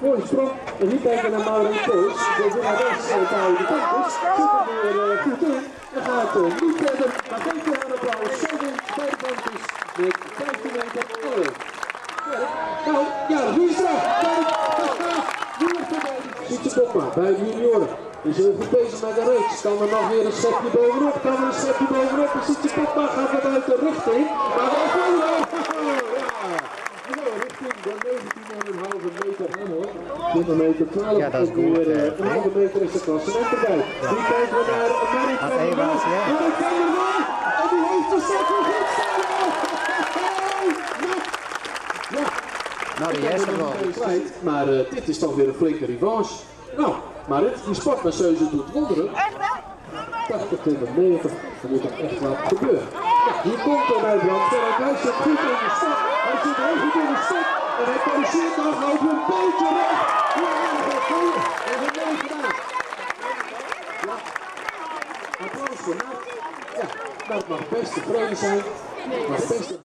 Voorsprong. En nu kijken naar Maureen Koos. De winnares bij de campus. Zit er weer goed in. En gaat niet verder. Maar geeft weer een applaus. Zij wint bij de campus met 15 meter oor. Nou, ja, wie is er? Kijk, wie is erbij? Sietse Bokma bij de junioren. Die is heel goed bezig met de reeks. Kan er nog weer een schepje bovenop? Kan er een schepje bovenop? En Sietse Bokma gaat weer uit de richting. Maar wel voor richting de 19,5 meter aan hoor. 20 meter, 12 ja, dat is goed. Een halve meter is de klassement erbij. Die kijken we naar Marit van der Waal. Marit van der Waal. En die heeft de cirkel goed staan. Ja. Nou, die is er wel. Maar dit is toch weer een flinke revanche. Nou, Marit, die sportmasseuse doet wonderen. 80, 20 meter. Er moet er echt wat gebeuren. Ja, hier komt er bij Brandsterk. Hij zit goed in de stad. Hij zit heel goed in de stad. En hij corrigeert nog over een beetje weg. Ja, dat goed. En dat mooi gedaan. Ja. Applaus voor Maat. Ja, dat mag best tevreden zijn. Maar best